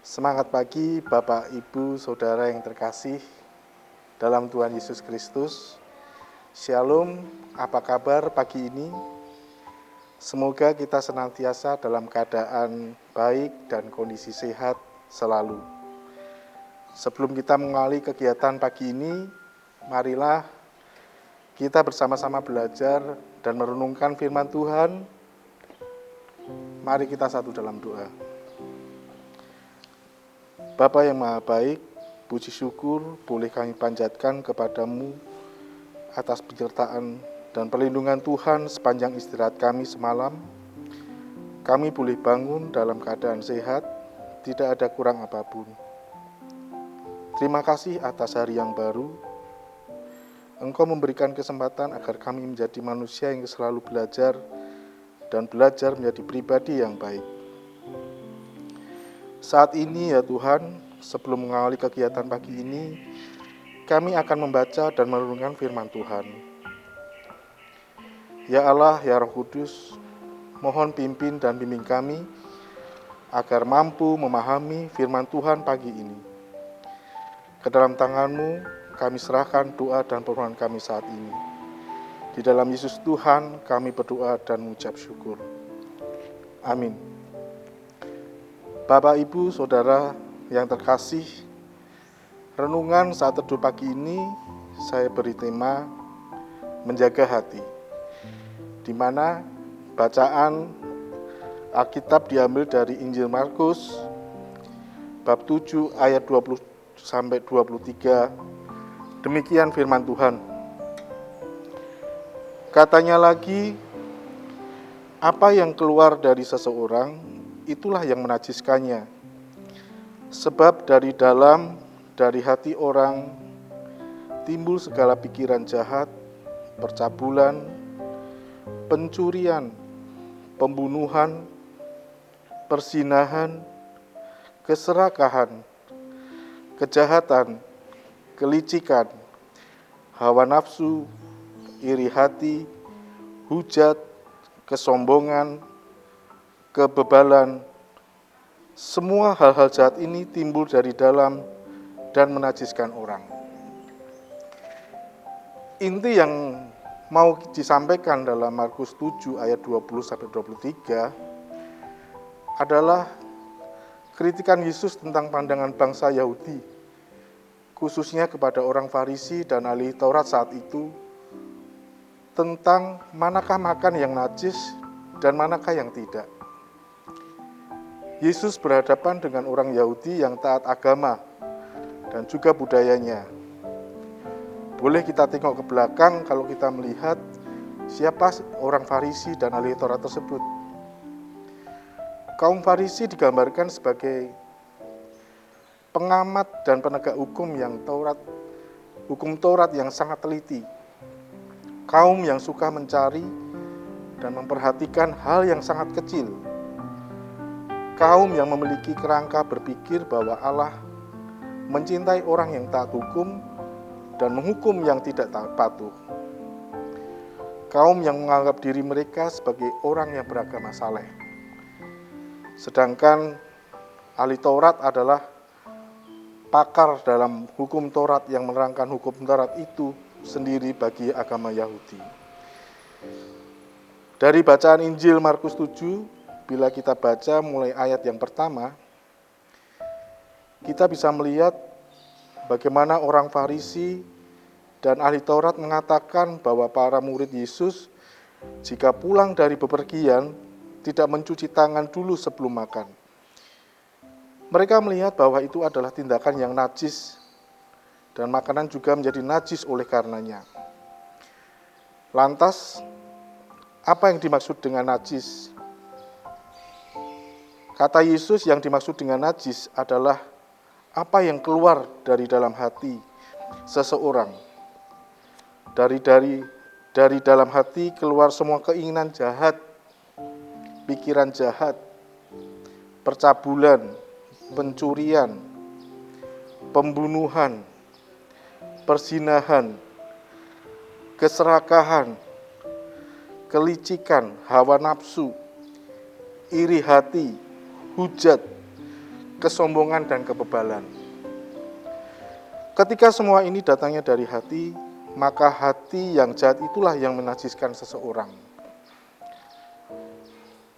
Semangat pagi Bapak, Ibu, Saudara yang terkasih dalam Tuhan Yesus Kristus. Shalom, apa kabar pagi ini? Semoga kita senantiasa dalam keadaan baik dan kondisi sehat selalu. Sebelum kita mengawali kegiatan pagi ini, marilah kita bersama-sama belajar dan merenungkan firman Tuhan. Mari kita satu dalam doa. Bapa yang Maha Baik, puji syukur boleh kami panjatkan kepadamu atas penyertaan dan perlindungan Tuhan sepanjang istirahat kami semalam. Kami boleh bangun dalam keadaan sehat, tidak ada kurang apapun. Terima kasih atas hari yang baru. Engkau memberikan kesempatan agar kami menjadi manusia yang selalu belajar dan belajar menjadi pribadi yang baik. Saat ini ya Tuhan, sebelum mengawali kegiatan pagi ini, kami akan membaca dan merenungkan firman Tuhan. Ya Allah, ya Roh Kudus, mohon pimpin dan bimbing kami agar mampu memahami firman Tuhan pagi ini. Ke dalam tangan-Mu kami serahkan doa dan permohonan kami saat ini. Di dalam Yesus Tuhan kami berdoa dan mengucap syukur. Amin. Bapak, Ibu, Saudara yang terkasih, renungan saat teduh pagi ini saya beri tema menjaga hati, di mana bacaan Alkitab diambil dari Injil Markus bab 7 ayat 20 sampai 23. Demikian firman Tuhan. Katanya lagi, apa yang keluar dari seseorang itulah yang menajiskannya. Sebab dari hati orang timbul segala pikiran jahat, percabulan, pencurian, pembunuhan, perzinahan, keserakahan, kejahatan, kelicikan, hawa nafsu, iri hati, hujat, kesombongan, kebebalan. Semua hal-hal jahat ini timbul dari dalam dan menajiskan orang. Inti yang mau disampaikan dalam Markus 7 ayat 20 sampai 23 adalah kritikan Yesus tentang pandangan bangsa Yahudi, khususnya kepada orang Farisi dan ahli Taurat saat itu, tentang manakah makan yang najis dan manakah yang tidak. Yesus berhadapan dengan orang Yahudi yang taat agama dan juga budayanya. Boleh kita tengok ke belakang kalau kita melihat siapa orang Farisi dan ahli Taurat tersebut. Kaum Farisi digambarkan sebagai pengamat dan penegak hukum Taurat yang sangat teliti. Kaum yang suka mencari dan memperhatikan hal yang sangat kecil. Kaum yang memiliki kerangka berpikir bahwa Allah mencintai orang yang taat hukum dan menghukum yang tidak patuh. Kaum yang menganggap diri mereka sebagai orang yang beragama saleh. Sedangkan ahli Taurat adalah pakar dalam hukum Taurat yang menerangkan hukum Taurat itu sendiri bagi agama Yahudi. Dari bacaan Injil Markus 7, bila kita baca mulai ayat yang pertama, kita bisa melihat bagaimana orang Farisi dan ahli Taurat mengatakan bahwa para murid Yesus jika pulang dari bepergian tidak mencuci tangan dulu sebelum makan. Mereka melihat bahwa itu adalah tindakan yang najis dan makanan juga menjadi najis oleh karenanya. Lantas, apa yang dimaksud dengan najis? Kata Yesus yang dimaksud dengan najis adalah apa yang keluar dari dalam hati seseorang. Dari dalam hati keluar semua keinginan jahat, pikiran jahat, percabulan, pencurian, pembunuhan, perzinahan, keserakahan, kelicikan, hawa nafsu, iri hati, hujat, kesombongan, dan kebebalan. Ketika semua ini datangnya dari hati, maka hati yang jahat itulah yang menajiskan seseorang.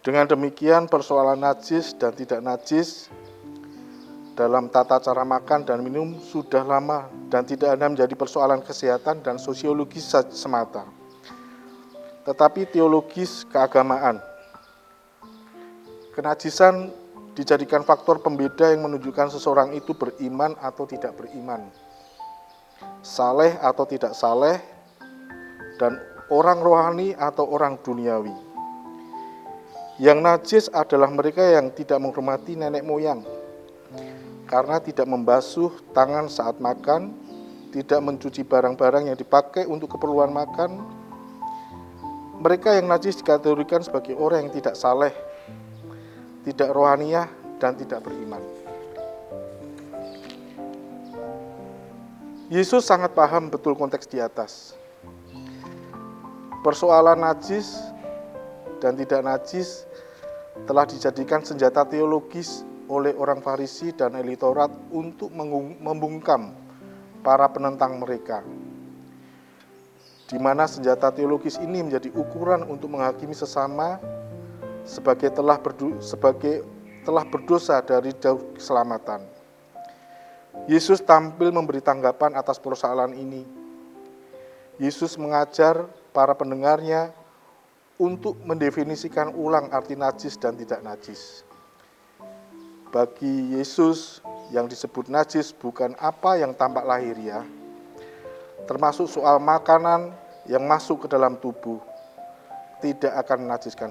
Dengan demikian, persoalan najis dan tidak najis dalam tata cara makan dan minum sudah lama dan tidak hanya menjadi persoalan kesehatan dan sosiologis semata, tetapi teologis keagamaan. Kenajisan dijadikan faktor pembeda yang menunjukkan seseorang itu beriman atau tidak beriman, saleh atau tidak saleh, dan orang rohani atau orang duniawi. Yang najis adalah mereka yang tidak menghormati nenek moyang, karena tidak membasuh tangan saat makan, tidak mencuci barang-barang yang dipakai untuk keperluan makan. Mereka yang najis dikategorikan sebagai orang yang tidak saleh, tidak rohaniah, dan tidak beriman. Yesus sangat paham betul konteks di atas. Persoalan najis dan tidak najis telah dijadikan senjata teologis oleh orang Farisi dan elit Taurat untuk membungkam para penentang mereka, di mana senjata teologis ini menjadi ukuran untuk menghakimi sesama sebagai telah berdosa dari jauh keselamatan. Yesus tampil memberi tanggapan atas persoalan ini. Yesus mengajar para pendengarnya untuk mendefinisikan ulang arti najis dan tidak najis. Bagi Yesus, yang disebut najis bukan apa yang tampak lahiriah, termasuk soal makanan yang masuk ke dalam tubuh, tidak akan menajiskan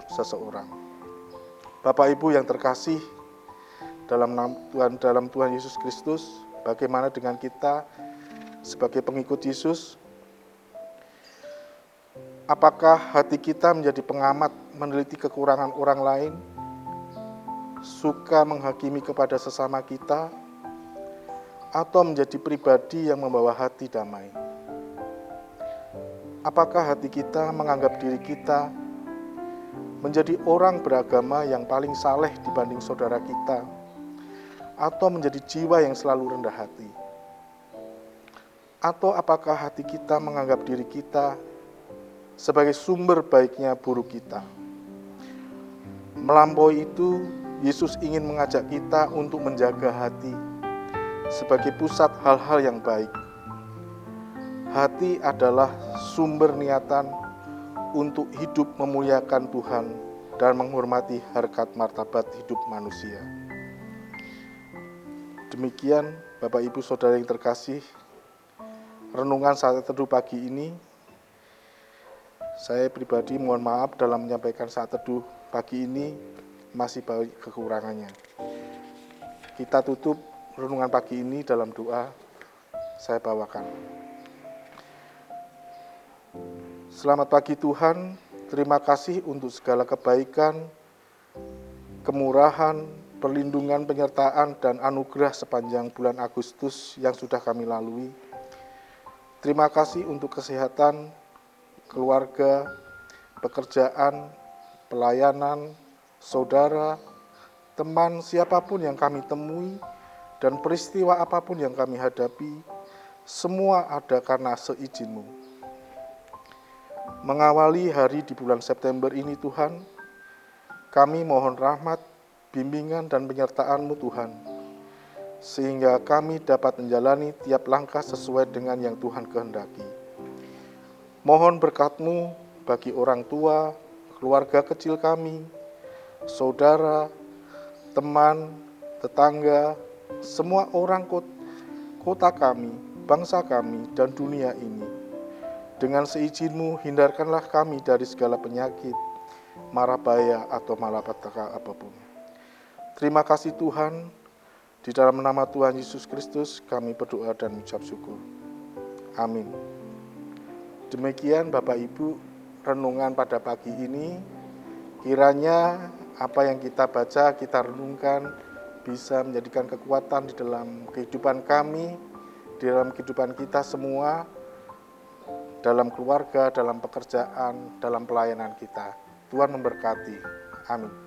seseorang. Bapak Ibu yang terkasih dalam Tuhan Yesus Kristus, bagaimana dengan kita sebagai pengikut Yesus? Apakah hati kita menjadi pengamat meneliti kekurangan orang lain, suka menghakimi kepada sesama kita, atau menjadi pribadi yang membawa hati damai? Apakah hati kita menganggap diri kita menjadi orang beragama yang paling saleh dibanding saudara kita, atau menjadi jiwa yang selalu rendah hati? Atau apakah hati kita menganggap diri kita sebagai sumber baiknya buruk kita? Melampaui itu, Yesus ingin mengajak kita untuk menjaga hati sebagai pusat hal-hal yang baik. Hati adalah sumber niatan untuk hidup memuliakan Tuhan dan menghormati harkat martabat hidup manusia. Demikian Bapak Ibu Saudara yang terkasih, renungan saat teduh pagi ini. Saya pribadi mohon maaf dalam menyampaikan saat teduh pagi ini masih banyak kekurangannya. Kita tutup renungan pagi ini dalam doa. Saya bawakan. Selamat pagi Tuhan, terima kasih untuk segala kebaikan, kemurahan, perlindungan, penyertaan, dan anugerah sepanjang bulan Agustus yang sudah kami lalui. Terima kasih untuk kesehatan, keluarga, pekerjaan, pelayanan, saudara, teman, siapapun yang kami temui, dan peristiwa apapun yang kami hadapi, semua ada karena seizin-Mu. Mengawali hari di bulan September ini Tuhan, kami mohon rahmat, bimbingan, dan penyertaan-Mu Tuhan, sehingga kami dapat menjalani tiap langkah sesuai dengan yang Tuhan kehendaki. Mohon berkat-Mu bagi orang tua, keluarga kecil kami, saudara, teman, tetangga, semua orang kota kami, bangsa kami, dan dunia ini. Dengan seizin-Mu, hindarkanlah kami dari segala penyakit, mara bahaya, atau malapetaka apapun. Terima kasih Tuhan, di dalam nama Tuhan Yesus Kristus kami berdoa dan mengucap syukur. Amin. Demikian Bapak Ibu, renungan pada pagi ini. Kiranya apa yang kita baca, kita renungkan, bisa menjadikan kekuatan di dalam kehidupan kami, di dalam kehidupan kita semua, dalam keluarga, dalam pekerjaan, dalam pelayanan kita. Tuhan memberkati. Amin.